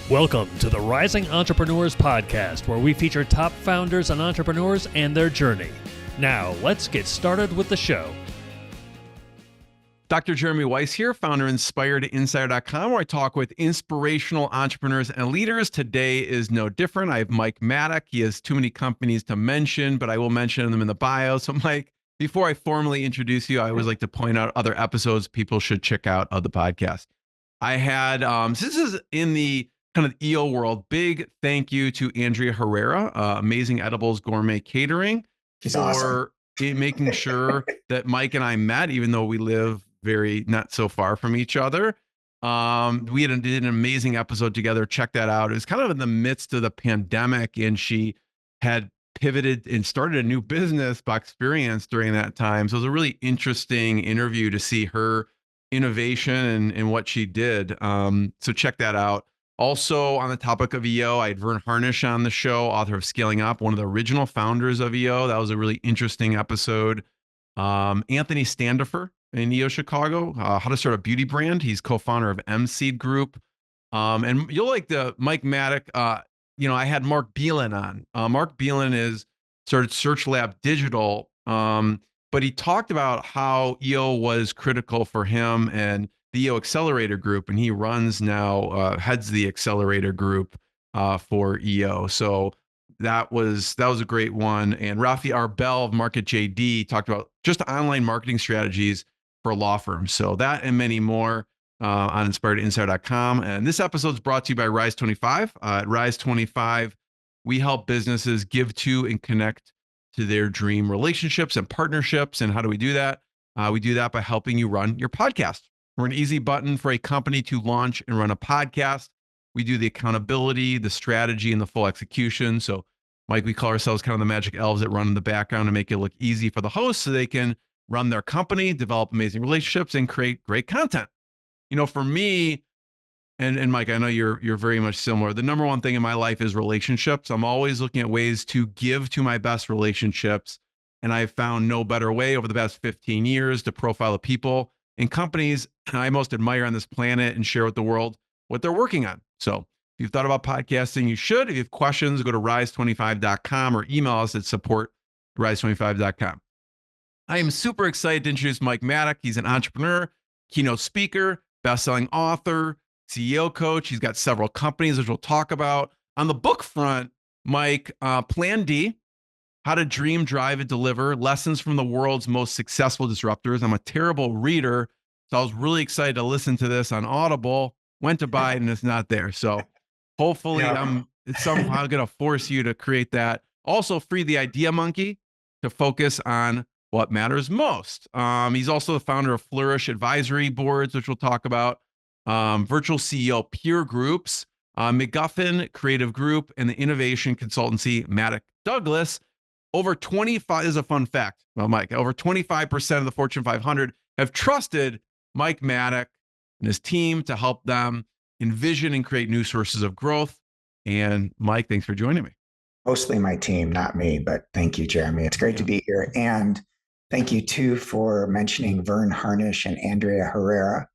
Welcome to the Rising Entrepreneurs Podcast, where we feature top founders and entrepreneurs and their journey. Now, let's get started with the show. Dr. Jeremy Weiss here, founder of InspiredInsider.com, where I talk with inspirational entrepreneurs and leaders. Today is no different. I have Mike Maddock. He has too many companies to mention, but I will mention them in the bio. So, Mike, before I formally introduce you, I always like to point out other episodes people should check out of the podcast. I had, this is in the kind of EO world, big thank you to Andrea Herrera, Amazing Edibles Gourmet Catering, She's for awesome. making sure that Mike and I met, even though we live very not so far from each other. We did an amazing episode together. Check that out. It was kind of in the midst of the pandemic, and she had pivoted and started a new business by experience during that time. So it was a really interesting interview to see her innovation and what she did. So check that out. Also, on the topic of EO, I had Vern Harnish on the show, author of Scaling Up, one of the original founders of EO. That was a really interesting episode. Anthony Standifer in EO Chicago, how to start a beauty brand. He's co-founder of M-Seed Group. And you'll like the Mike Maddock. I had Mark Beelan on. Mark Beelan started Search Lab Digital, but he talked about how EO was critical for him and the EO Accelerator Group, and he runs now, heads the Accelerator Group for EO. So that was a great one. And Rafi Arbel of Market JD talked about just online marketing strategies for law firms. So that and many more on InspiredInsider.com. And this episode is brought to you by Rise 25. At Rise 25, we help businesses give to and connect to their dream relationships and partnerships. And how do we do that? We do that by helping you run your podcast. We're an easy button for a company to launch and run a podcast. We do the accountability, the strategy, and the full execution. So, Mike, we call ourselves kind of the magic elves that run in the background to make it look easy for the host so they can run their company, develop amazing relationships, and create great content. For me, and Mike, I know you're very much similar. The number one thing in my life is relationships. I'm always looking at ways to give to my best relationships. And I've found no better way over the past 15 years to profile the people and companies I most admire on this planet and share with the world what they're working on. So if you've thought about podcasting, you should. If you have questions, go to rise25.com or email us at support@rise25.com. I am super excited to introduce Mike Maddock. He's an entrepreneur, keynote speaker, best-selling author, CEO coach. He's got several companies, which we'll talk about. On the book front, Mike, Plan D, How to Dream, Drive, and Deliver, Lessons from the World's Most Successful Disruptors. I'm a terrible reader, so I was really excited to listen to this on Audible. Went to buy it, and it's not there. So hopefully it's somehow going to force you to create that. Also, free the Idea Monkey to focus on what matters most. He's also the founder of Flourish Advisory Boards, which we'll talk about, virtual CEO peer groups, McGuffin Creative Group, and the innovation consultancy Maddock Douglas. Over 25 is a fun fact. Well, Mike, over 25% of the Fortune 500 have trusted Mike Maddock and his team to help them envision and create new sources of growth. And Mike, thanks for joining me. Mostly my team, not me, but thank you, Jeremy. It's great to be here. And thank you too for mentioning Vern Harnish and Andrea Herrera,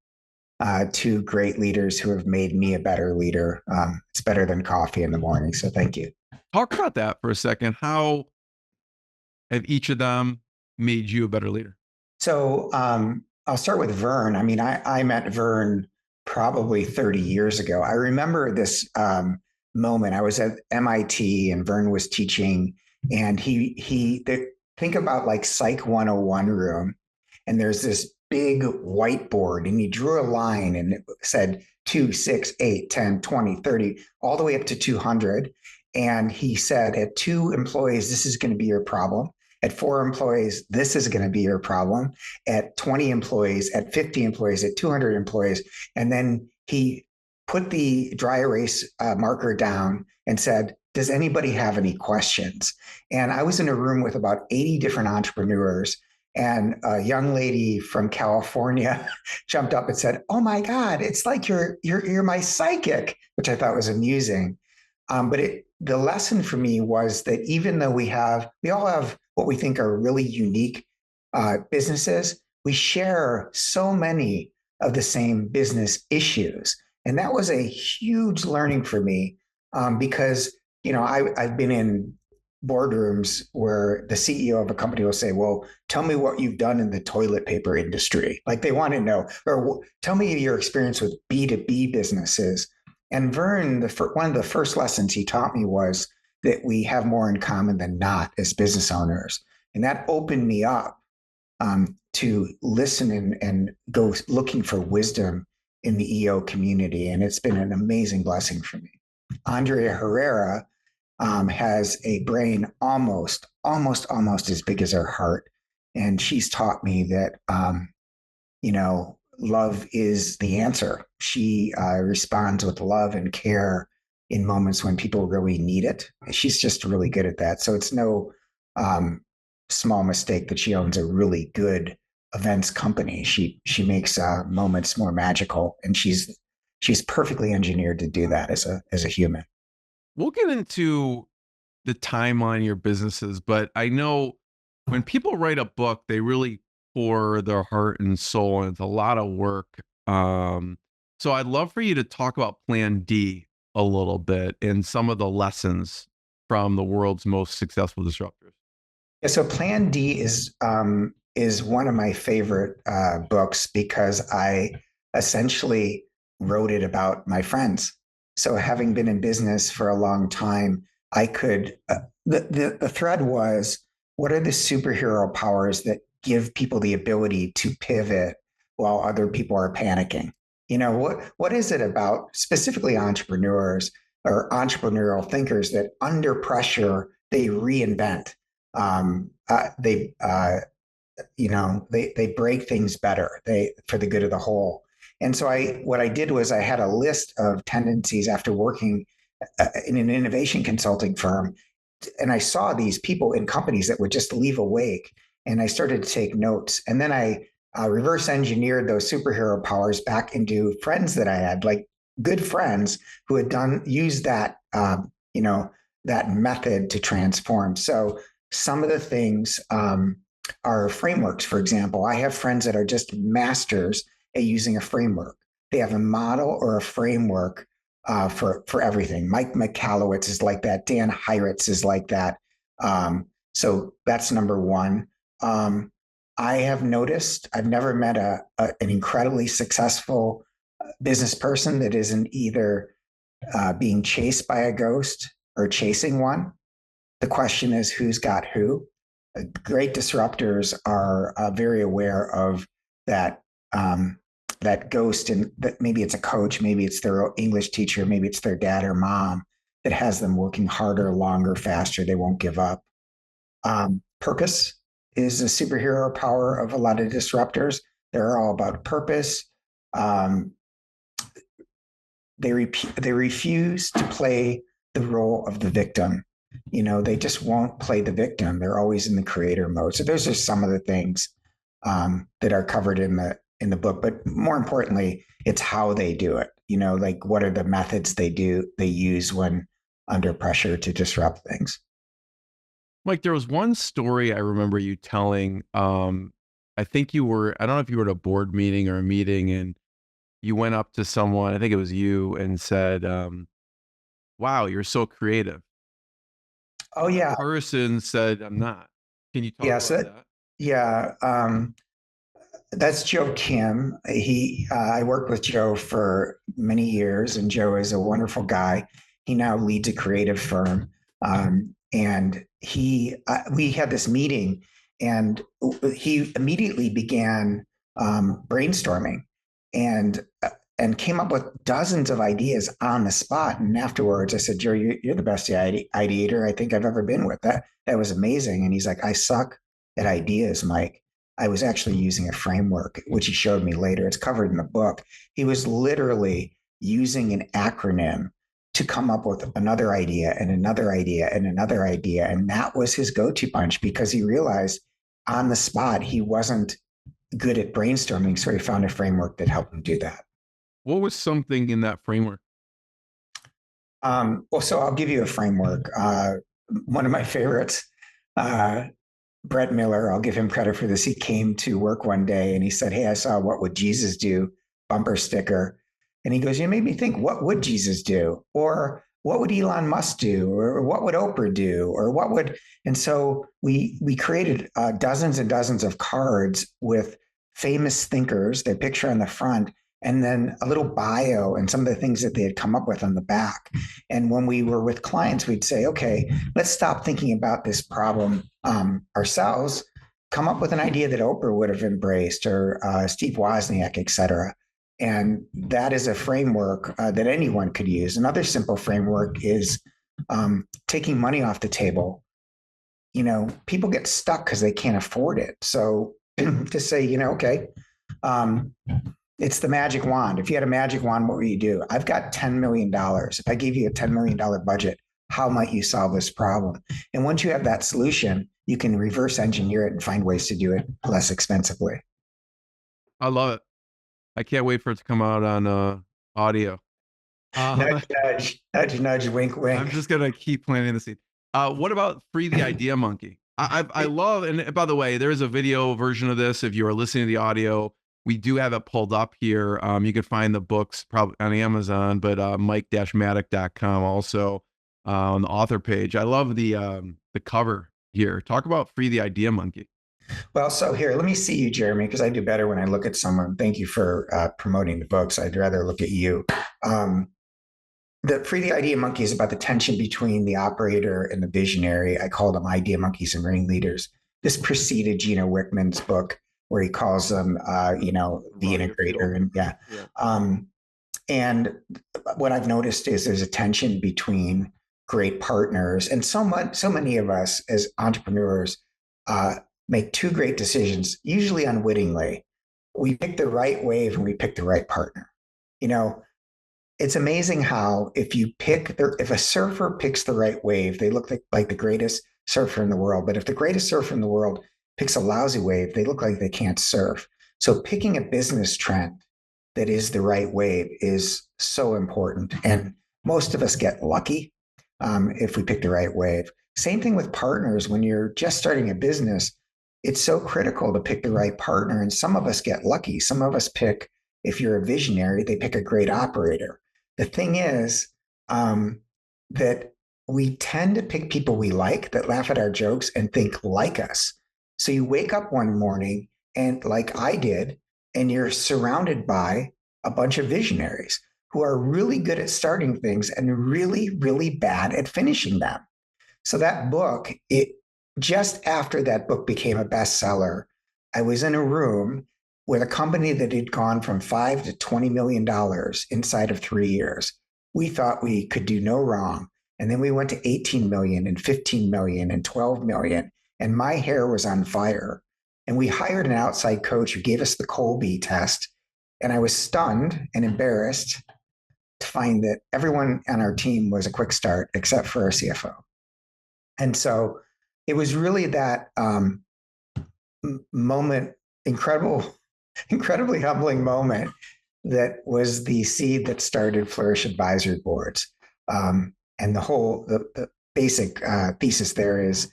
two great leaders who have made me a better leader. It's better than coffee in the morning. So thank you. Talk about that for a second. How have each of them made you a better leader? So I'll start with Vern. I mean, I met Vern probably 30 years ago. I remember this moment. I was at MIT and Vern was teaching, and think about like Psych 101 room, and there's this big whiteboard, and he drew a line and it said 2, 6, 8, 10, 20, 30, all the way up to 200. And he said, at 2 employees, this is going to be your problem. At 4 employees, this is going to be your problem. At 20 employees, at 50 employees, at 200 employees. And then he put the dry erase marker down and said, does anybody have any questions? And I was in a room with about 80 different entrepreneurs, and a young lady from California jumped up and said, oh my God, it's like you're my psychic, which I thought was amusing. But the lesson for me was that even though we all have what we think are really unique businesses, we share so many of the same business issues. And that was a huge learning for me because, I've been in boardrooms where the CEO of a company will say, well, tell me what you've done in the toilet paper industry. Like they want to know, or tell me your experience with B2B businesses. And Vern, one of the first lessons he taught me was that we have more in common than not as business owners. And that opened me up to listen and go looking for wisdom in the EO community. And it's been an amazing blessing for me. Andrea Herrera has a brain almost as big as her heart. And she's taught me that, love is the answer. She responds with love and care in moments when people really need it. She's just really good at that. So it's no small mistake that she owns a really good events company. She makes moments more magical, and she's perfectly engineered to do that as a human. We'll get into the timeline of your businesses, but I know when people write a book, they really pour their heart and soul, and it's a lot of work. So I'd love for you to talk about Plan D a little bit and some of the lessons from the world's most successful disruptors. Yeah, so Plan D is one of my favorite books because I essentially wrote it about my friends. So having been in business for a long time, I could the thread was, what are the superhero powers that give people the ability to pivot while other people are panicking? What is it about specifically entrepreneurs or entrepreneurial thinkers that under pressure they reinvent? They break things better, for the good of the whole. And so what I did was I had a list of tendencies after working in an innovation consulting firm, and I saw these people in companies that would just leave a wake, and I started to take notes, and then I reverse engineered those superhero powers back into friends that I had, like good friends who had used that that method to transform. So some of the things are frameworks. For example, I have friends that are just masters at using a framework. They have a model or a framework for everything. Mike McAllowitz is like that. Dan Heiritz is like that. So that's number one. I have noticed I've never met an incredibly successful business person that isn't either being chased by a ghost or chasing one. The question is, who's got who? Great disruptors are very aware of that that ghost, and that maybe it's a coach, maybe it's their English teacher, maybe it's their dad or mom that has them working harder, longer, faster. They won't give up. Purpose is a superhero power of a lot of disruptors. They're all about purpose. They refuse to play the role of the victim. They just won't play the victim. They're always in the creator mode. So those are some of the things that are covered in the book. But more importantly, it's how they do it. Like what are the methods they use when under pressure to disrupt things. Mike, there was one story I remember you telling. I don't know if you were at a board meeting or a meeting, and you went up to someone, I think it was you, and said, wow, you're so creative. Oh, yeah. The person said, I'm not. Can you talk about that? Yeah. That's Joe Kim. I worked with Joe for many years, and Joe is a wonderful guy. He now leads a creative firm. And we had this meeting, and he immediately began brainstorming and came up with dozens of ideas on the spot. And afterwards I said, Joe, you're the best ideator I think I've ever been with. That was amazing. And he's like, I suck at ideas, Mike. I was actually using a framework, which he showed me later. It's covered in the book. He was literally using an acronym to come up with another idea and another idea and another idea. And that was his go-to punch, because he realized on the spot he wasn't good at brainstorming. So he found a framework that helped him do that. What was something in that framework? So I'll give you a framework. One of my favorites, Brett Miller, I'll give him credit for this. He came to work one day and he said, hey, I saw What Would Jesus Do bumper sticker. And he goes, you made me think, what would Jesus do? Or what would Elon Musk do? Or what would Oprah do? Or what would, and so we created dozens and dozens of cards with famous thinkers, their picture on the front, and then a little bio and some of the things that they had come up with on the back. And when we were with clients, we'd say, okay, let's stop thinking about this problem ourselves, come up with an idea that Oprah would have embraced, or Steve Wozniak, et cetera. And that is a framework that anyone could use. Another simple framework is taking money off the table. You know, people get stuck because they can't afford it. So to say, you know, okay, it's the magic wand. If you had a magic wand, what would you do? I've got $10 million. If I gave you a $10 million budget, how might you solve this problem? And once you have that solution, you can reverse engineer it and find ways to do it less expensively. I love it. I can't wait for it to come out on audio. Nudge, nudge, nudge, nudge, wink, wink. I'm just gonna keep planting the seed. What about Free the Idea Monkey? I love, and by the way, there is a video version of this. If you are listening to the audio, we do have it pulled up here. You can find the books probably on Amazon, but mike-maddock.com also on the author page. I love the cover here. Talk about Free the Idea Monkey. Well, so here, let me see you, Jeremy, because I do better when I look at someone. Thank you for promoting the books. I'd rather look at you. The Free the Idea Monkey is about the tension between the operator and the visionary. I call them idea monkeys and ringleaders. This preceded Gino Wickman's book, where he calls them, the integrator. And yeah. And what I've noticed is there's a tension between great partners, and so many of us as entrepreneurs make two great decisions, usually unwittingly. We pick the right wave and we pick the right partner. You know, it's amazing how if a surfer picks the right wave, they look like the greatest surfer in the world. But if the greatest surfer in the world picks a lousy wave, they look like they can't surf. So picking a business trend that is the right wave is so important. And most of us get lucky if we pick the right wave. Same thing with partners. When you're just starting a business, it's so critical to pick the right partner. And some of us get lucky. Some of us pick, if you're a visionary, they pick a great operator. The thing is that we tend to pick people we like, that laugh at our jokes and think like us. So you wake up one morning, and like I did, and you're surrounded by a bunch of visionaries who are really good at starting things and really, really bad at finishing them. So that book, just after that book became a bestseller, I was in a room with a company that had gone from $5 to $20 million inside of 3 years. We thought we could do no wrong. And then we went to 18 million and 15 million and 12 million. And my hair was on fire. And we hired an outside coach who gave us the Colby test. And I was stunned and embarrassed to find that everyone on our team was a quick start except for our CFO. And so it was really that moment, incredibly humbling moment, that was the seed that started Flourish Advisory Boards. And the basic thesis there is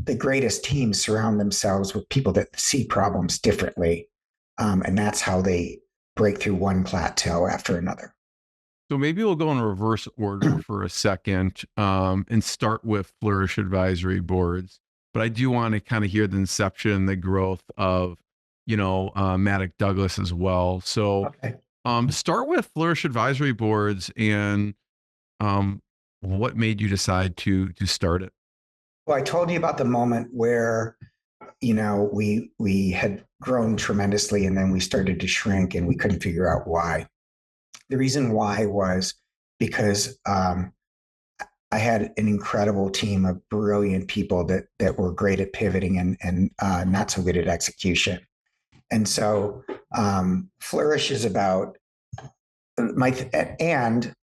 the greatest teams surround themselves with people that see problems differently. And that's how they break through one plateau after another. So maybe we'll go in reverse order for a second and start with Flourish Advisory Boards. But I do want to kind of hear the inception, the growth of, Maddock Douglas as well. So start with Flourish Advisory Boards and what made you decide to start it? Well, I told you about the moment where, we had grown tremendously and then we started to shrink and we couldn't figure out why. The reason why was because I had an incredible team of brilliant people that were great at pivoting and not so good at execution. And so Flourish is about and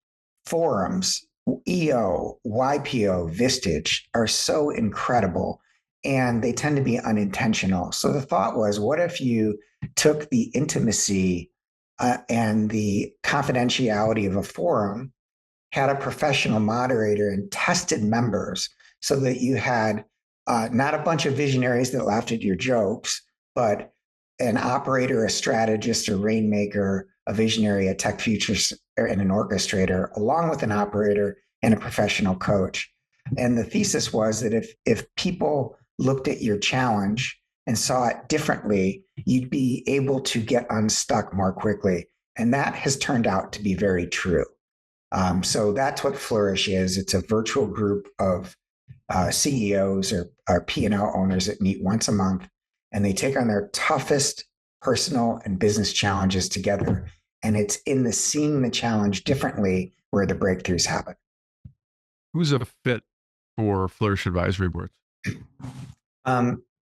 forums, EO, YPO, Vistage are so incredible, and they tend to be unintentional. So the thought was, what if you took the intimacy and the confidentiality of a forum, had a professional moderator, and tested members so that you had not a bunch of visionaries that laughed at your jokes, but an operator, a strategist, a rainmaker, a visionary, a tech futurist, and an orchestrator, along with an operator and a professional coach. And the thesis was that if people looked at your challenge and saw it differently, you'd be able to get unstuck more quickly. And that has turned out to be very true. So that's what Flourish is. It's a virtual group of CEOs or P&L owners that meet once a month, and they take on their toughest personal and business challenges together. And it's in the seeing the challenge differently where the breakthroughs happen. Who's a fit for Flourish Advisory Boards?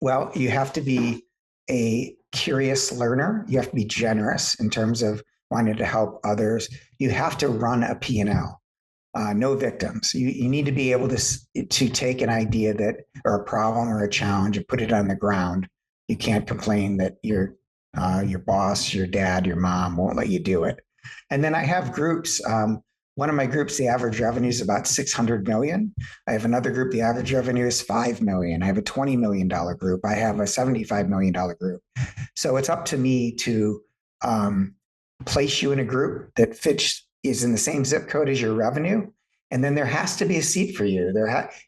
Well, you have to be a curious learner. You have to be generous in terms of wanting to help others. You have to run a P&L. No victims. You need to be able to take an idea that, or a problem or a challenge, and put it on the ground. You can't complain that your boss, your dad, your mom won't let you do it. And then I have groups. One of my groups, the average revenue is about 600 million. I have another group, the average revenue is 5 million. I have a $20 million group. I have a $75 million group. So it's up to me to place you in a group that is in the same zip code as your revenue. And then there has to be a seat for you.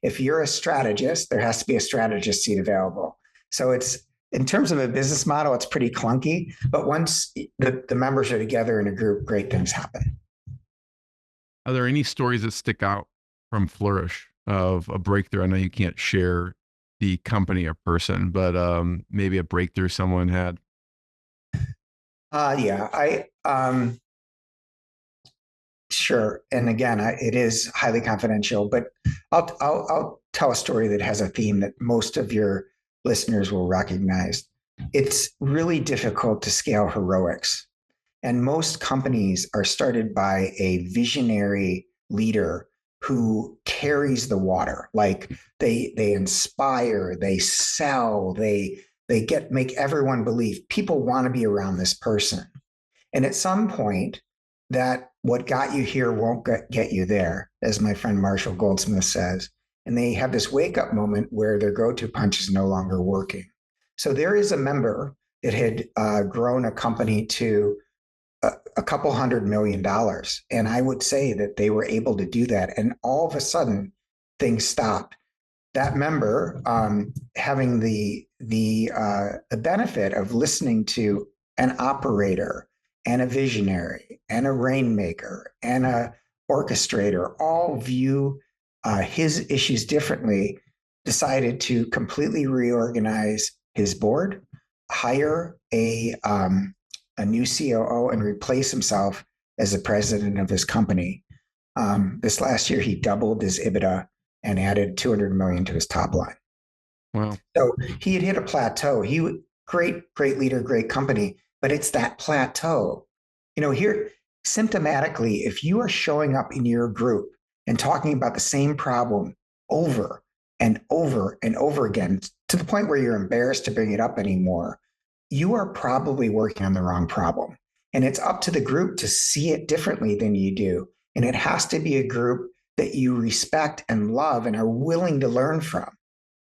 If you're a strategist, there has to be a strategist seat available. So it's, in terms of a business model, it's pretty clunky, but once the members are together in a group, great things happen. Are there any stories that stick out from Flourish of a breakthrough? I know you can't share the company or person, but maybe a breakthrough someone had. Sure. And again, it is highly confidential, but I'll tell a story that has a theme that most of your listeners will recognize. It's really difficult to scale heroics. And most companies are started by a visionary leader who carries the water. Like they inspire, they sell, they make everyone believe. People want to be around this person. And at some point, that what got you here won't get you there, as my friend Marshall Goldsmith says. And they have this wake-up moment where their go-to punch is no longer working. So there is a member that had grown a company to a couple $100 million. And I would say that they were able to do that. And all of a sudden, things stopped. That member, having the benefit of listening to an operator and a visionary and a rainmaker and a orchestrator all view his issues differently, decided to completely reorganize his board, hire a new COO, and replace himself as the president of his company. This last year, he doubled his EBITDA and added 200 million to his top line. Wow. So he had hit a plateau. Great leader, great company, but it's that plateau. Here, symptomatically, if you are showing up in your group and talking about the same problem over and over and over again, to the point where you're embarrassed to bring it up anymore, you are probably working on the wrong problem. And it's up to the group to see it differently than you do. And it has to be a group that you respect and love and are willing to learn from.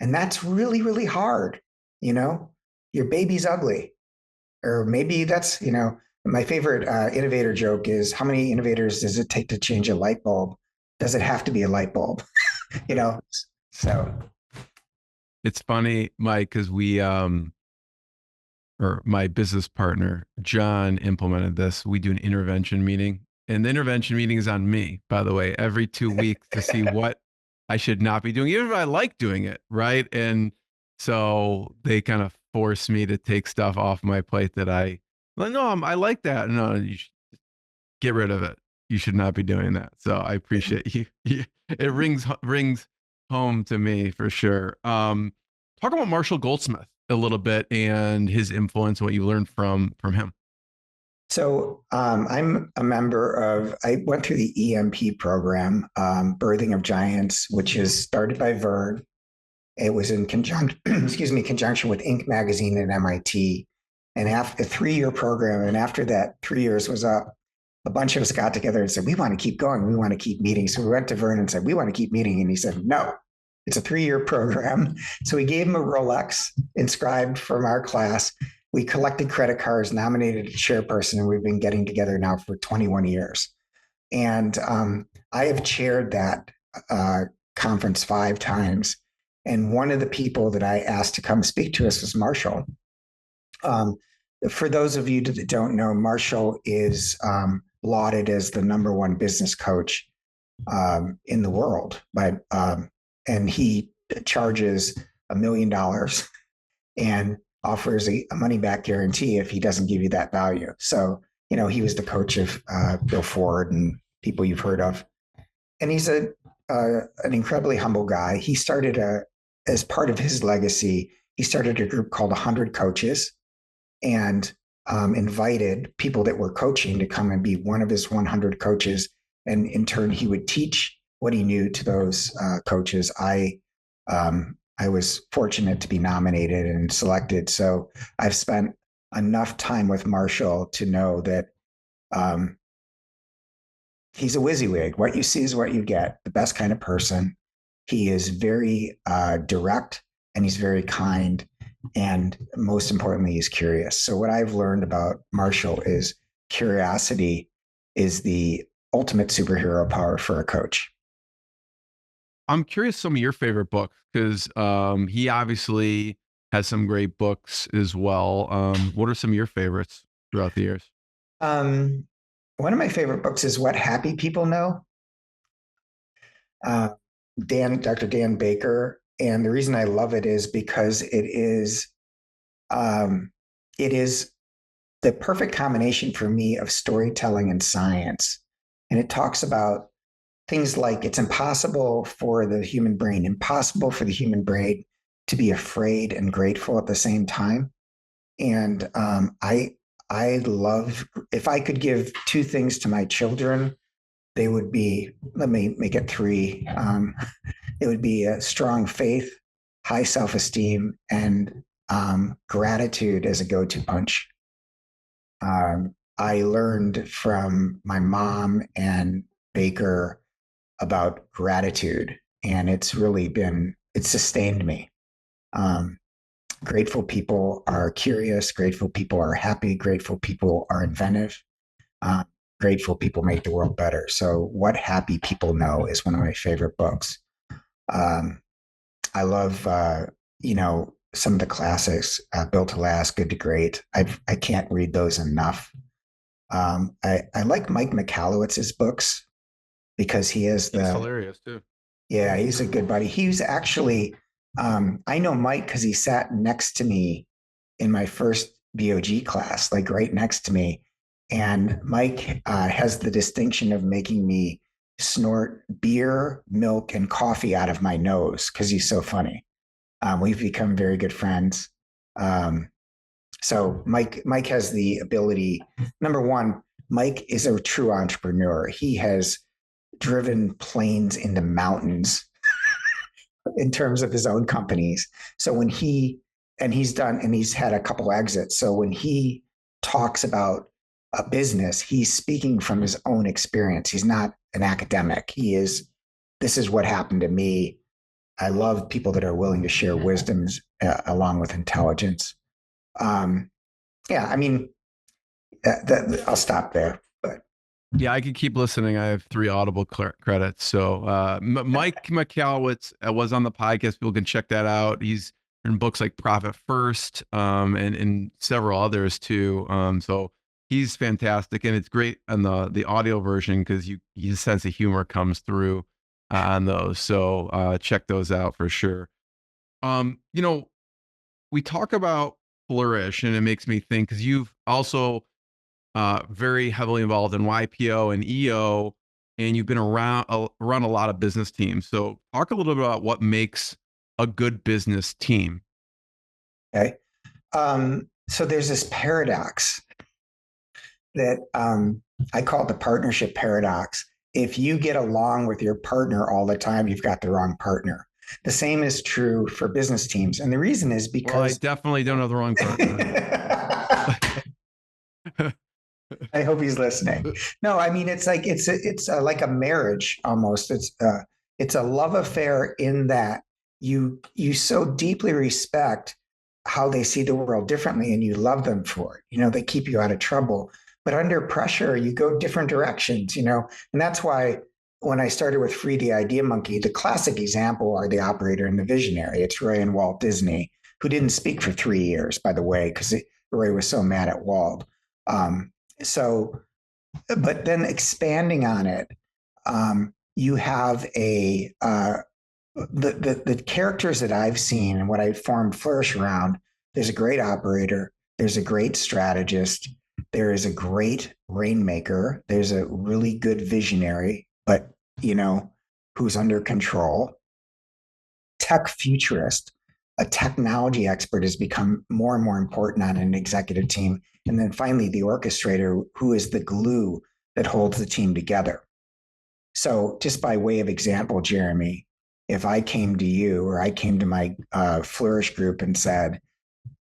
And that's really, really hard. Your baby's ugly. Or maybe that's, my favorite innovator joke is, how many innovators does it take to change a light bulb? Does it have to be a light bulb? So. It's funny, Mike, because my business partner, John, implemented this. We do an intervention meeting, and the intervention meeting is on me, by the way, every 2 weeks to see what I should not be doing, even if I like doing it, right? And so they kind of force me to take stuff off my plate that I like that. No, you should get rid of it. You should not be doing that. So I appreciate you. It rings home to me for sure. Talk about Marshall Goldsmith a little bit and his influence, what you learned from him. So I'm a member I went through the EMP program, Birthing of Giants, which is started by Vern. It was in conjunction with Inc. magazine and MIT. And after a 3-year program, and after that 3 years was up, a bunch of us got together and said, we want to keep going. We want to keep meeting. So we went to Vern and said, we want to keep meeting. And he said, no, it's a 3-year program. So we gave him a Rolex inscribed from our class. We collected credit cards, nominated a chairperson, and we've been getting together now for 21 years. And I have chaired that conference 5 times. And one of the people that I asked to come speak to us was Marshall. For those of you that don't know, Marshall is lauded as the #1 business coach in the world. And he charges $1 million and offers a money back guarantee if he doesn't give you that value. So, he was the coach of Bill Ford and people you've heard of. And he's an incredibly humble guy. He started as part of his legacy, he started a group called 100 Coaches and invited people that were coaching to come and be one of his 100 coaches. And in turn, he would teach what he knew to those coaches. I was fortunate to be nominated and selected. So I've spent enough time with Marshall to know that he's a WYSIWYG. What you see is what you get, the best kind of person. He is very direct and he's very kind. And most importantly, he's curious. So what I've learned about Marshall is curiosity is the ultimate superhero power for a coach. I'm curious some of your favorite books, because he obviously has some great books as well. What are some of your favorites throughout the years? One of my favorite books is What Happy People Know. Dr. Dan Baker. And the reason I love it is because it is the perfect combination for me of storytelling and science. And it talks about things like it's impossible for the human brain to be afraid and grateful at the same time. And I love, if I could give 2 things to my children, they would be, let me make it 3. It would be a strong faith, high self-esteem, and gratitude as a go-to punch. I learned from my mom and Baker about gratitude, and it's sustained me. Grateful people are curious, grateful people are happy, grateful people are inventive, grateful people make the world better. So What Happy People Know is one of my favorite books. I love, some of the classics, Built to Last, Good to Great. I can't read those enough. I like Mike Michalowicz's books because he has He's hilarious too. Yeah, he's a good buddy. He was actually, I know Mike because he sat next to me in my first BOG class, like right next to me. And Mike has the distinction of making me snort beer, milk, and coffee out of my nose because he's so funny. We've become very good friends. So Mike has the ability. Number one, Mike is a true entrepreneur. He has driven planes into mountains in terms of his own companies. So when he's had a couple exits. So when he talks about a business, he's speaking from his own experience. He's not an academic. This is what happened to me. I love people that are willing to share wisdoms along with intelligence. I'll stop there. But yeah, I could keep listening. I have 3 Audible credits. So Mike Michalowicz was on the podcast. People can check that out. He's written books like Profit First and several others too. So he's fantastic, and it's great on the audio version because his sense of humor comes through on those. So check those out for sure. We talk about Flourish, and it makes me think because you've also very heavily involved in YPO and EO, and you've been run a lot of business teams. So talk a little bit about what makes a good business team. Okay. So there's this paradox that I call it the partnership paradox. If you get along with your partner all the time, you've got the wrong partner. The same is true for business teams. And the reason is because I definitely don't have the wrong partner. I hope he's listening. No, I mean, it's like like a marriage almost. It's a love affair in that you so deeply respect how they see the world differently and you love them for it. They keep you out of trouble. But under pressure, you go different directions, and that's why when I started with Free the Idea Monkey, the classic example are the operator and the visionary. It's Roy and Walt Disney, who didn't speak for 3 years, by the way, because Roy was so mad at Walt. But then expanding on it, you have the characters that I've seen and what I formed Flourish around. There's a great operator. There's a great strategist. There is a great rainmaker. There's a really good visionary, but who's under control. Tech futurist, a technology expert has become more and more important on an executive team. And then finally, the orchestrator, who is the glue that holds the team together. So just by way of example, Jeremy, if I came to you or I came to my Flourish group and said,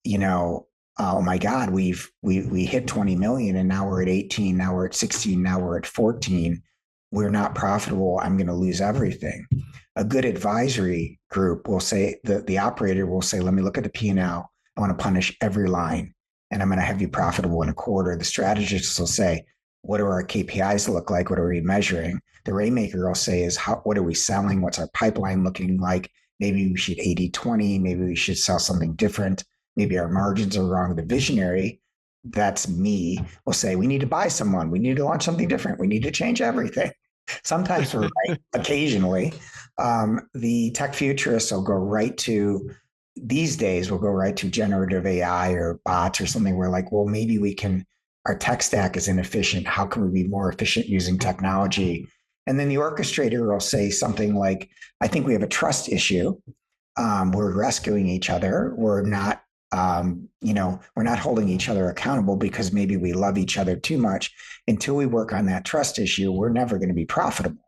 oh my God, we hit 20 million and now we're at 18, now we're at 16, now we're at 14. We're not profitable. I'm going to lose everything. A good advisory group will say, the operator will say, let me look at the P&L. I want to punish every line and I'm going to have you profitable in a quarter. The strategist will say, what do our KPIs look like? What are we measuring? The rainmaker will say what are we selling? What's our pipeline looking like? Maybe we should 80-20. Maybe we should sell something different. Maybe our margins are wrong. The visionary, that's me, will say, we need to buy someone. We need to launch something different. We need to change everything. Sometimes we're right, occasionally. The tech futurists will go right to, these days, we'll go right to generative AI or bots or something. We're like, well, maybe our tech stack is inefficient. How can we be more efficient using technology? And then the orchestrator will say something like, I think we have a trust issue. We're rescuing each other. We're not holding each other accountable because maybe we love each other too much. Until we work on that trust issue, we're never going to be profitable.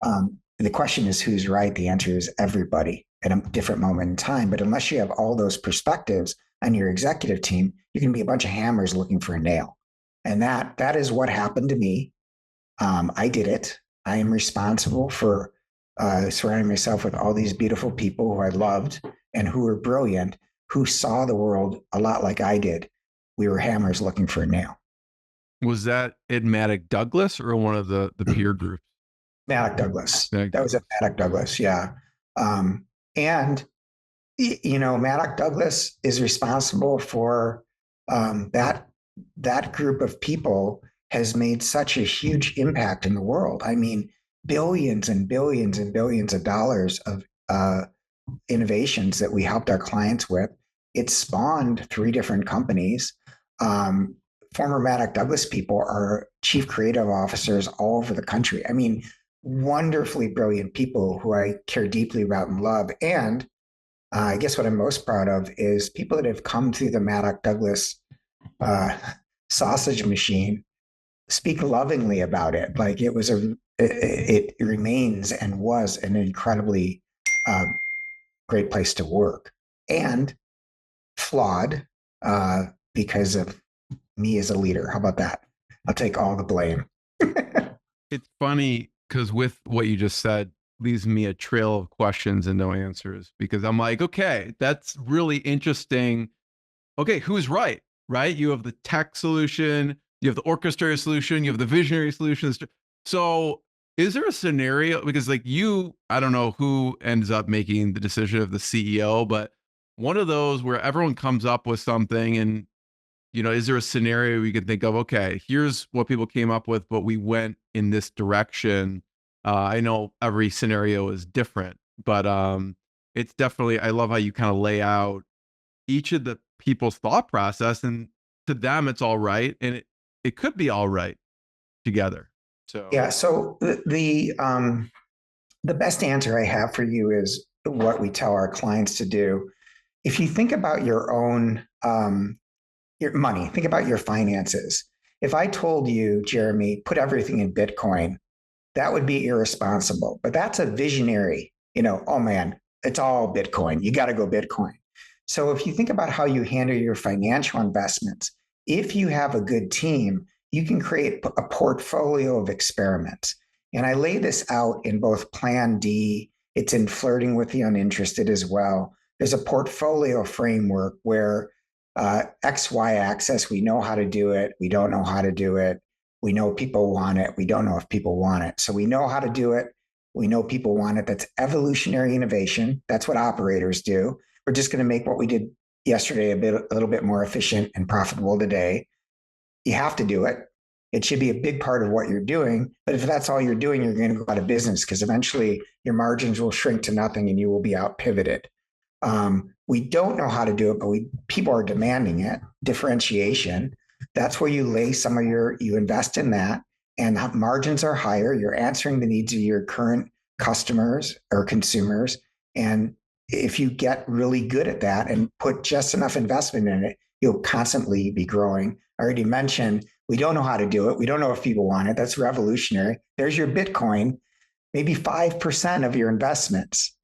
The question is who's right? The answer is everybody at a different moment in time. But unless you have all those perspectives on your executive team, you can be a bunch of hammers looking for a nail. And that is what happened to me. I did it. I am responsible for surrounding myself with all these beautiful people who I loved and who were brilliant, who saw the world a lot like I did. We were hammers looking for a nail. Was that at Maddock Douglas or one of the peer groups? Maddock Douglas. That was at Maddock Douglas, yeah. And Maddock Douglas is responsible for that group of people has made such a huge impact in the world. I mean, billions and billions and billions of dollars of innovations that we helped our clients with. It spawned 3 different companies. Former Maddock Douglas people are chief creative officers all over the country. I mean, wonderfully brilliant people who I care deeply about and love. And I guess what I'm most proud of is people that have come through the Maddock Douglas sausage machine speak lovingly about it. Like it remains and was an incredibly great place to work, and flawed because of me as a leader. How about that? I'll take all the blame. It's funny because with what you just said leaves me a trail of questions and no answers, because I'm like, okay, that's really interesting. Okay, who's right? Right? You have the tech solution, you have the orchestrator solution, you have the visionary solution. So is there a scenario, because like I don't know who ends up making the decision of the CEO, but one of those where everyone comes up with something and, is there a scenario we could think of, okay, here's what people came up with, but we went in this direction. I know every scenario is different, but it's definitely, I love how you kind of lay out each of the people's thought process, and to them, it's all right. And it could be all right together. So, yeah. So the best answer I have for you is what we tell our clients to do. If you think about your own, your money, think about your finances. If I told you, Jeremy, put everything in Bitcoin, that would be irresponsible, but that's a visionary, oh man, it's all Bitcoin. You got to go Bitcoin. So if you think about how you handle your financial investments, if you have a good team, you can create a portfolio of experiments. And I lay this out in both Plan D, it's in Flirting with the Uninterested as well. There's a portfolio framework where X, Y axis, we know how to do it. We don't know how to do it. We know people want it. We don't know if people want it. So we know how to do it. We know people want it. That's evolutionary innovation. That's what operators do. We're just going to make what we did yesterday a little bit more efficient and profitable today. You have to do it. It should be a big part of what you're doing. But if that's all you're doing, you're going to go out of business because eventually your margins will shrink to nothing and you will be out pivoted. We don't know how to do it, but people are demanding it. Differentiation. That's where you lay some of you invest in that, and margins are higher. You're answering the needs of your current customers or consumers. And if you get really good at that and put just enough investment in it, you'll constantly be growing. I already mentioned, we don't know how to do it. We don't know if people want it. That's revolutionary. There's your Bitcoin. Maybe 5% of your investments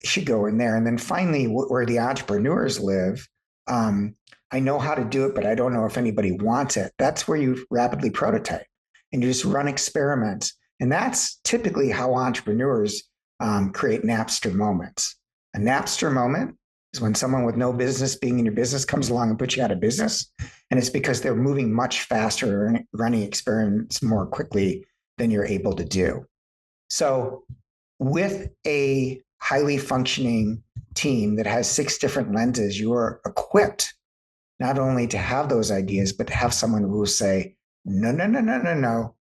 should go in there. And then finally, where the entrepreneurs live, I know how to do it, but I don't know if anybody wants it. That's where you rapidly prototype and you just run experiments. And that's typically how entrepreneurs create Napster moments. A Napster moment is when someone with no business being in your business comes along and puts you out of business. And it's because they're moving much faster and running experiments more quickly than you're able to do. So with a highly functioning team that has 6 different lenses, you are equipped not only to have those ideas, but to have someone who will say, no.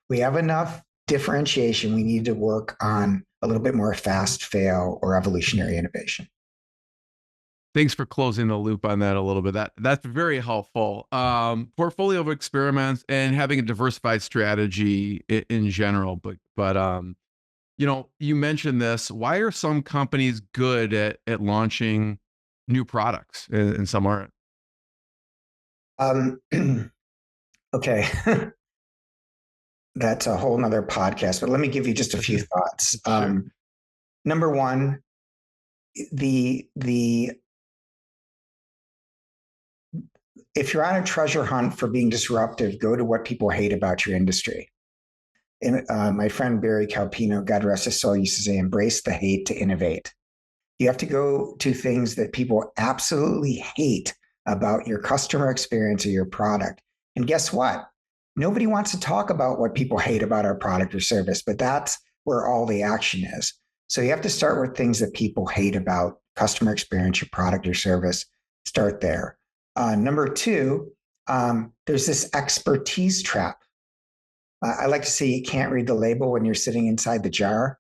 We have enough differentiation. We need to work on a little bit more fast fail or evolutionary innovation. Thanks for closing the loop on that a little bit. That's very helpful. Portfolio of experiments and having a diversified strategy in general. But you mentioned this. Why are some companies good at launching new products and some aren't? Okay. That's a whole nother podcast, but let me give you just a few thoughts. Sure. Number one, if you're on a treasure hunt for being disruptive, go to what people hate about your industry. And my friend Barry Calpino, God rest his soul, used to say, embrace the hate to innovate. You have to go to things that people absolutely hate about your customer experience or your product. And guess what? Nobody wants to talk about what people hate about our product or service, but that's where all the action is. So you have to start with things that people hate about customer experience, your product or service. Start there. Number two, there's this expertise trap. I like to say you can't read the label when you're sitting inside the jar.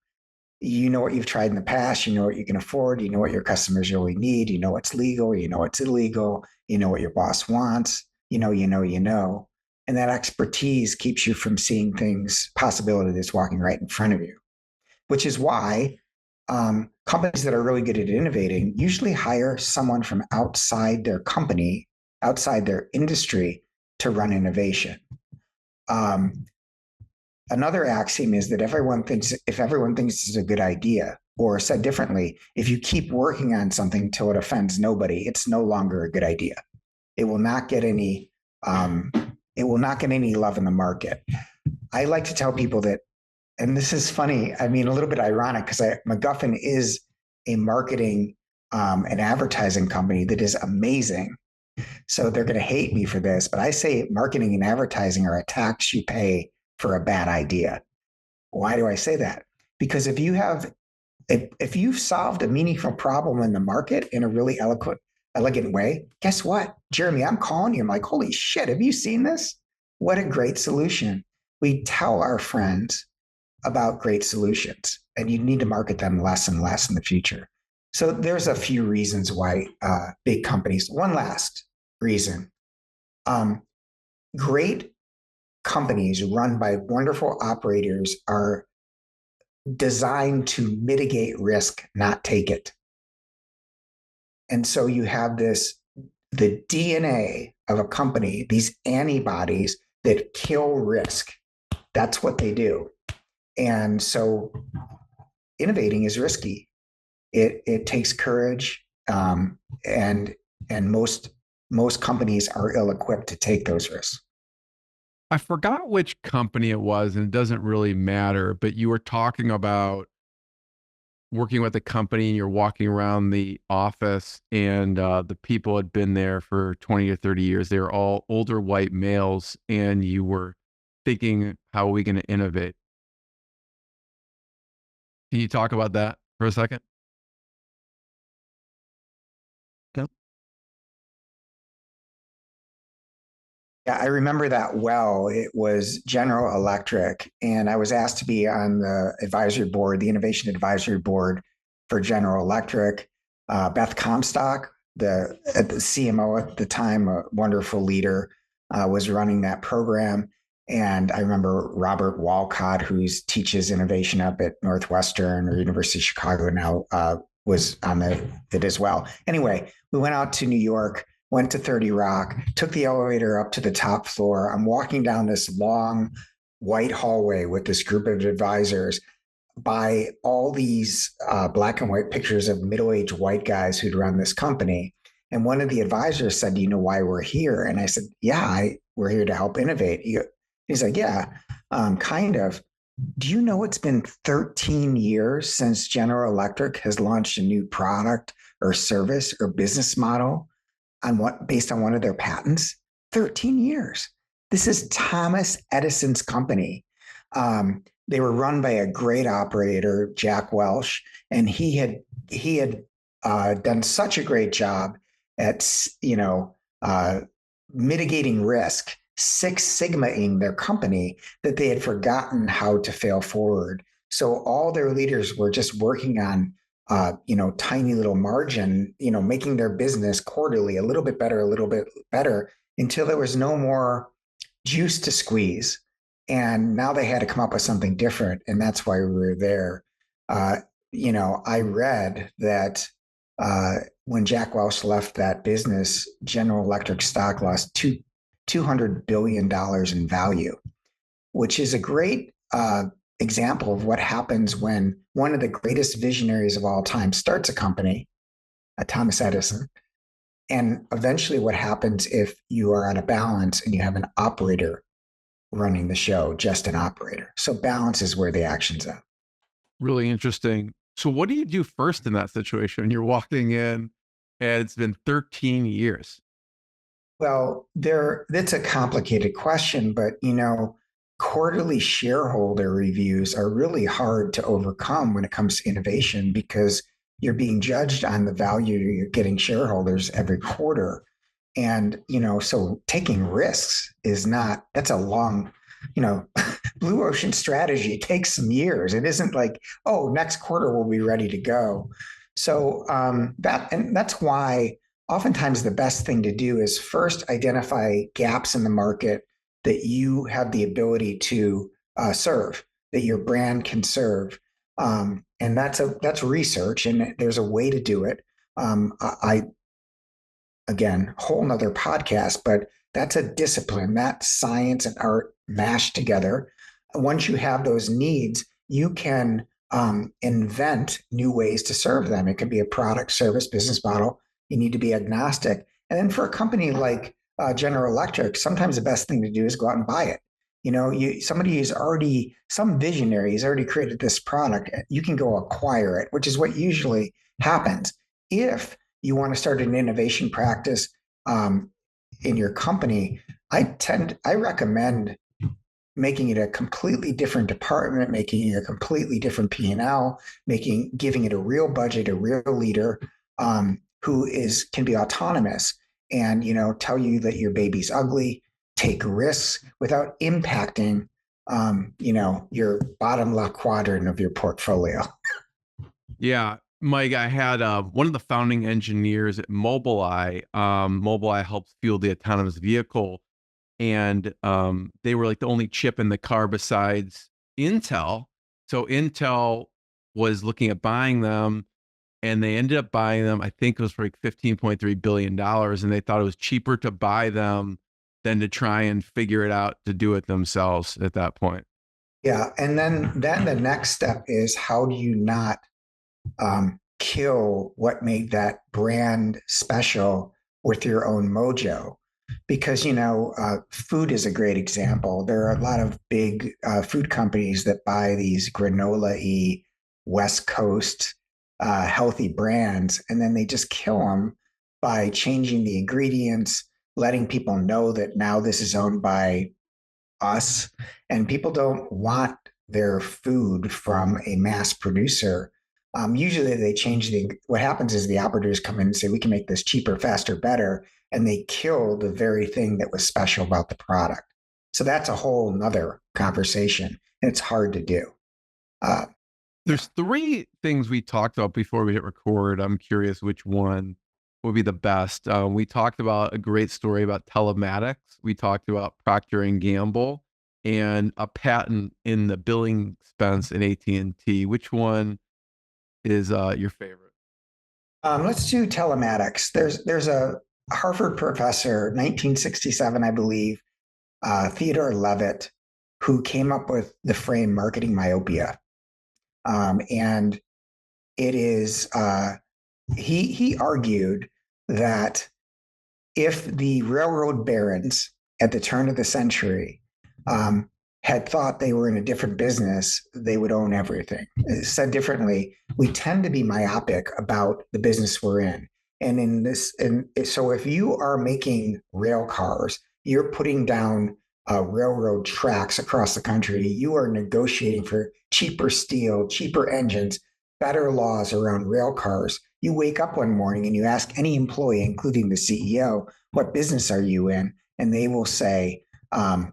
You know what you've tried in the past. You know what you can afford. You know what your customers really need. You know what's legal. You know what's illegal. You know what your boss wants. You know. And that expertise keeps you from seeing things, possibility that's walking right in front of you, which is why companies that are really good at innovating usually hire someone from outside their company, outside their industry to run innovation. Another axiom is that if everyone thinks it's a good idea, or said differently, if you keep working on something till it offends nobody, it's no longer a good idea. It will not get any love in the market. I like to tell people that, and this is funny, I mean, a little bit ironic, because MacGuffin is a marketing and advertising company that is amazing. So they're going to hate me for this, but I say marketing and advertising are a tax you pay for a bad idea. Why do I say that? Because if you've solved a meaningful problem in the market in a really elegant way, guess what? Jeremy, I'm calling you. I'm like, holy shit, have you seen this? What a great solution. We tell our friends about great solutions, and you need to market them less and less in the future. So there's a few reasons why big companies, one last reason, great companies run by wonderful operators are designed to mitigate risk, not take it. And so you have the DNA of a company, these antibodies that kill risk. That's what they do. And so innovating is risky. It takes courage, and most companies are ill-equipped to take those risks. I forgot which company it was, and it doesn't really matter, but you were talking about working with a company and you're walking around the office and the people had been there for 20 or 30 years. They were all older white males and you were thinking, how are we going to innovate? Can you talk about that for a second? Yep. Yeah, I remember that well. It was General Electric, and I was asked to be on the advisory board, the innovation advisory board for General Electric. Beth Comstock, the CMO at the time, a wonderful leader, was running that program. And I remember Robert Walcott, who teaches innovation up at Northwestern or University of Chicago now, was on it as well. Anyway, we went out to New York, went to 30 Rock, took the elevator up to the top floor. I'm walking down this long white hallway with this group of advisors by all these black and white pictures of middle-aged white guys who'd run this company. And one of the advisors said, "Do you know why we're here?" And I said, "Yeah, we're here to help innovate." He's like, "Yeah, kind of. Do you know it's been 13 years since General Electric has launched a new product or service or business model based on one of their patents? 13 years. This is Thomas Edison's company. They were run by a great operator, Jack Welch, and he had done such a great job at mitigating risk, Six Sigma-ing their company, that they had forgotten how to fail forward. So all their leaders were just working on tiny little margin, making their business quarterly a little bit better until there was no more juice to squeeze. And now they had to come up with something different. And that's why we were there. I read that when Jack Welch left that business, General Electric stock lost $200 billion in value, which is a great example of what happens when one of the greatest visionaries of all time starts a company, Thomas Edison, and eventually what happens if you are out of balance and you have an operator running the show, just an operator. So balance is where the action's at. Really interesting. So what do you do first in that situation? You're walking in and it's been 13 years. Well, that's a complicated question, but quarterly shareholder reviews are really hard to overcome when it comes to innovation because you're being judged on the value you're getting shareholders every quarter. And, so taking risks that's a long, blue ocean strategy. It takes some years. It isn't like, oh, next quarter we'll be ready to go. So that's why oftentimes the best thing to do is first identify gaps in the market that you have the ability to serve, that your brand can serve. And that's research, and there's a way to do it. Again, whole nother podcast, but that's a discipline. That's science and art mashed together. Once you have those needs, you can invent new ways to serve them. It could be a product, service, business model. You need to be agnostic. And then for a company like General Electric, sometimes the best thing to do is go out and buy it. Some visionary has already created this product. You can go acquire it, which is what usually happens. If you want to start an innovation practice in your company, I recommend making it a completely different department, making it a completely different P&L, giving it a real budget, a real leader who can be autonomous and tell you that your baby's ugly, take risks without impacting your bottom left quadrant of your portfolio. Yeah. Mike, I had one of the founding engineers at Mobileye. Mobileye helps fuel the autonomous vehicle. And they were like the only chip in the car besides Intel. So Intel was looking at buying them, and they ended up buying them. I think it was for like $15.3 billion. And they thought it was cheaper to buy them than to try and figure it out to do it themselves at that point. Yeah. And then the next step is, how do you not kill what made that brand special with your own mojo? Because, food is a great example. There are a lot of big food companies that buy these granola-y West Coast healthy brands, and then they just kill them by changing the ingredients, letting people know that now this is owned by us, and people don't want their food from a mass producer. Usually they change what happens is the operators come in and say, we can make this cheaper, faster, better. And they kill the very thing that was special about the product. So that's a whole nother conversation. And it's hard to do. There's three things we talked about before we hit record. I'm curious which one would be the best. We talked about a great story about telematics. We talked about Procter and Gamble and a patent in the billing expense in AT&T. Which one is your favorite? Let's do telematics. There's a Harvard professor, 1967, I believe, Theodore Levitt, who came up with the frame marketing myopia. And it is, he argued that if the railroad barons at the turn of the century had thought they were in a different business, they would own everything. Said differently, we tend to be myopic about the business we're in. And so if you are making rail cars, you're putting down railroad tracks across the country, you are negotiating for cheaper steel, cheaper engines, better laws around rail cars. You wake up one morning and you ask any employee, including the CEO, what business are you in? And they will say,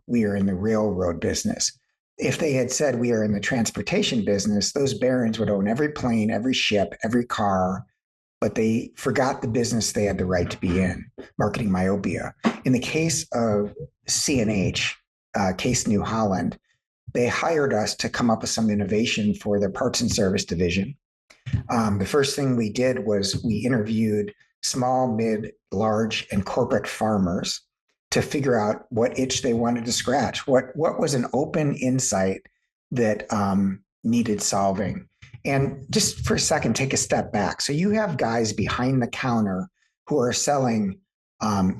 we are in the railroad business. If they had said we are in the transportation business, those barons would own every plane, every ship, every car, but they forgot the business they had the right to be in, marketing myopia. In the case of CNH, Case New Holland, they hired us to come up with some innovation for their parts and service division. The first thing we did was we interviewed small, mid, large, and corporate farmers to figure out what itch they wanted to scratch. What was an open insight that needed solving? And just for a second, take a step back. So you have guys behind the counter who are selling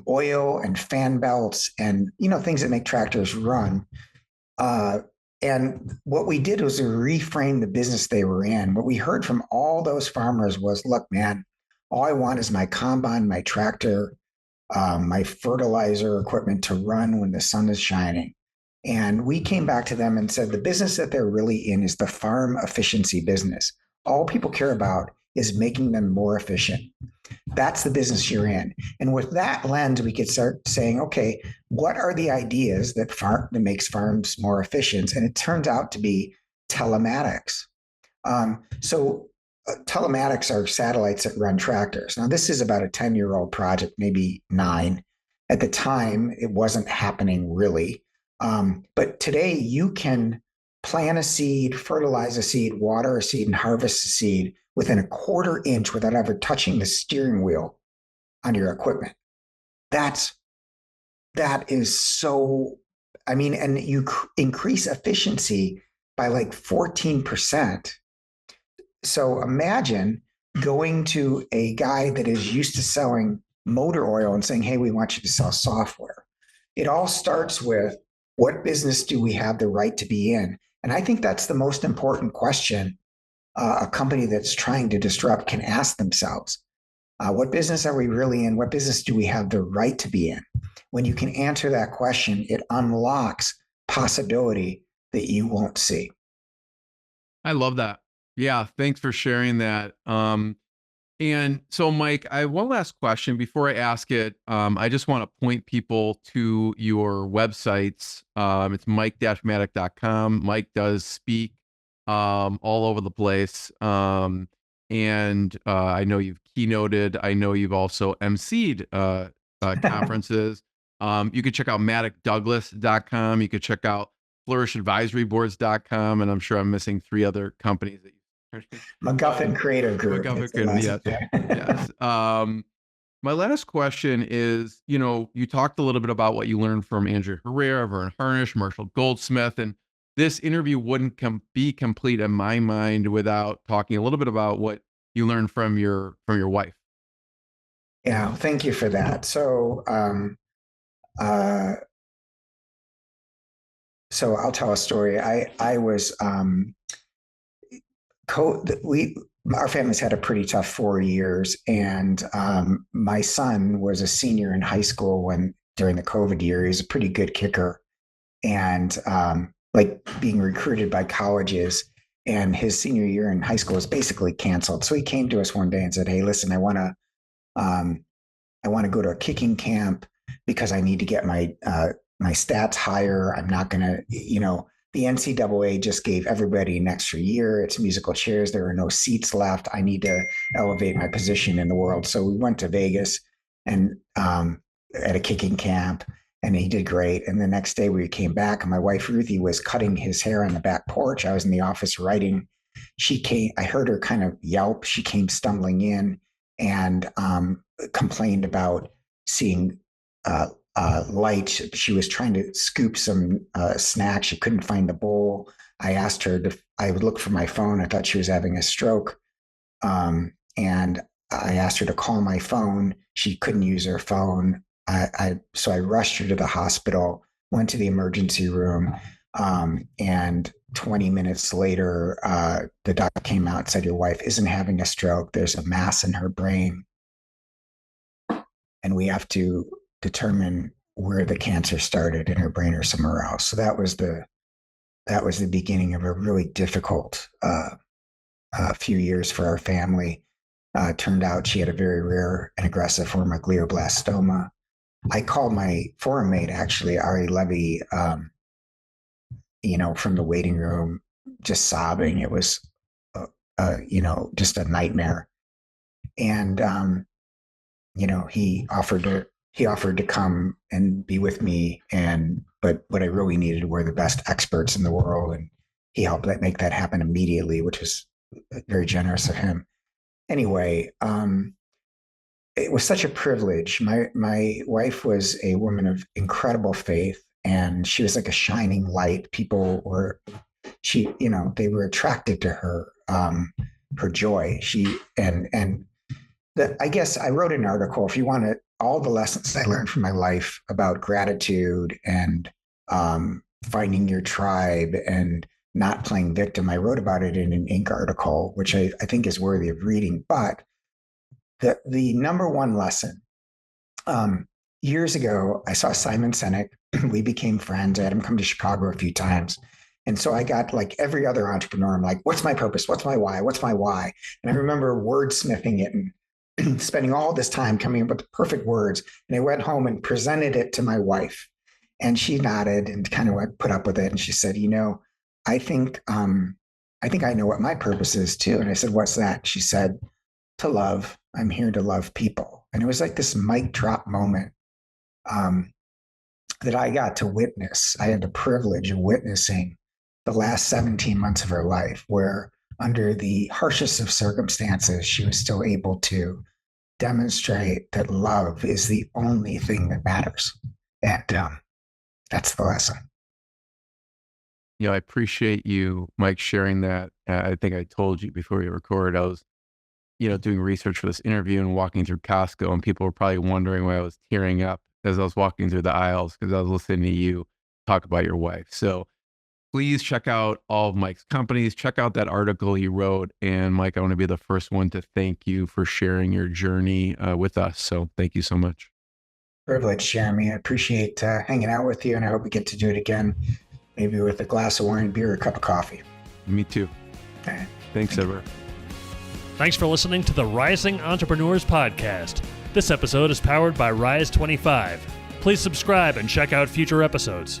oil and fan belts and things that make tractors run. And what we did was reframe the business they were in. What we heard from all those farmers was, look, man, all I want is my combine, my tractor, my fertilizer equipment to run when the sun is shining. And we came back to them and said, the business that they're really in is the farm efficiency business. All people care about is making them more efficient. That's the business you're in. And with that lens, we could start saying, okay, what are the ideas that makes farms more efficient? And it turns out to be telematics. Telematics are satellites that run tractors. Now, this is about a 10-year-old project, maybe 9. At the time, it wasn't happening really. But today, you can plant a seed, fertilize a seed, water a seed, and harvest a seed within a 1/4 inch without ever touching the steering wheel on your equipment. That is so, and you increase efficiency by like 14%. So imagine going to a guy that is used to selling motor oil and saying, hey, we want you to sell software. It all starts with, what business do we have the right to be in? And I think that's the most important question a company that's trying to disrupt can ask themselves. What business are we really in? What business do we have the right to be in? When you can answer that question, it unlocks possibility that you won't see. I love that. Yeah, thanks for sharing that. And so, Mike, I have one last question before I ask it. I just want to point people to your websites. It's mike-maddock.com. Mike does speak all over the place. And I know you've keynoted. I know you've also emceed conferences. You could check out maddockdouglas.com. You could check out flourishadvisoryboards.com. And I'm sure I'm missing 3 other companies that you MacGuffin Creative Group. Yes. My last question is, you talked a little bit about what you learned from Andrew Herrera, Vern Harnish, Marshall Goldsmith, and this interview wouldn't be complete in my mind without talking a little bit about what you learned from your wife. Yeah, thank you for that. So I'll tell a story. I was our family's had a pretty tough 4 years, and my son was a senior in high school during the COVID year. He was a pretty good kicker, and like being recruited by colleges. And his senior year in high school was basically canceled. So he came to us one day and said, "Hey, listen, I want to go to a kicking camp because I need to get my stats higher. I'm not going to, the NCAA just gave everybody an extra year. It's musical chairs. There are no seats left. I need to elevate my position in the world." So we went to Vegas and at a kicking camp, and he did great. And the next day we came back, and my wife Ruthie was cutting his hair on the back porch. I was in the office writing. I heard her kind of yelp. She came stumbling in and complained about seeing light. She was trying to scoop some snack. She couldn't find the bowl. I asked her I would look for my phone. I thought she was having a stroke. And I asked her to call my phone. She couldn't use her phone. So I rushed her to the hospital, went to the emergency room. And 20 minutes later, the doctor came out and said, "Your wife isn't having a stroke. There's a mass in her brain, and we have to determine where the cancer started, in her brain or somewhere else." So that was the beginning of a really difficult few years for our family. Turned out she had a very rare and aggressive form of glioblastoma. I called my forum mate, actually, Ari Levy, from the waiting room, just sobbing. It was, just a nightmare. And, he offered to come and be with me. But what I really needed were the best experts in the world. And he helped make that happen immediately, which was very generous of him. Anyway, it was such a privilege. My wife was a woman of incredible faith, and she was like a shining light. they were attracted to her joy. I guess I wrote an article, if you want to, all the lessons I learned from my life about gratitude and finding your tribe and not playing victim. I wrote about it in an Inc. article, which I think is worthy of reading. But the number one lesson, years ago, I saw Simon Sinek. We became friends. I had him come to Chicago a few times. And so I got, like every other entrepreneur, I'm like, what's my purpose? What's my why? What's my why? And I remember wordsmithing it and spending all this time coming up with the perfect words. And I went home and presented it to my wife. And she nodded and kind of put up with it. And she said, I think I know what my purpose is too. And I said, "What's that?" She said, "To love. I'm here to love people." And it was like this mic drop moment that I got to witness. I had the privilege of witnessing the last 17 months of her life, where under the harshest of circumstances, she was still able to demonstrate that love is the only thing that matters. And that's the lesson. I appreciate you, Mike, sharing that. I think I told you before we recorded, I was, doing research for this interview and walking through Costco, and people were probably wondering why I was tearing up as I was walking through the aisles, because I was listening to you talk about your wife. So please check out all of Mike's companies, check out that article he wrote. And Mike, I want to be the first one to thank you for sharing your journey with us. So thank you so much. Privilege, Jeremy. I appreciate hanging out with you, and I hope we get to do it again. Maybe with a glass of wine, beer, or a cup of coffee. Me too. Okay. Thanks, Edward. Thanks for listening to the Rising Entrepreneurs Podcast. This episode is powered by Rise 25. Please subscribe and check out future episodes.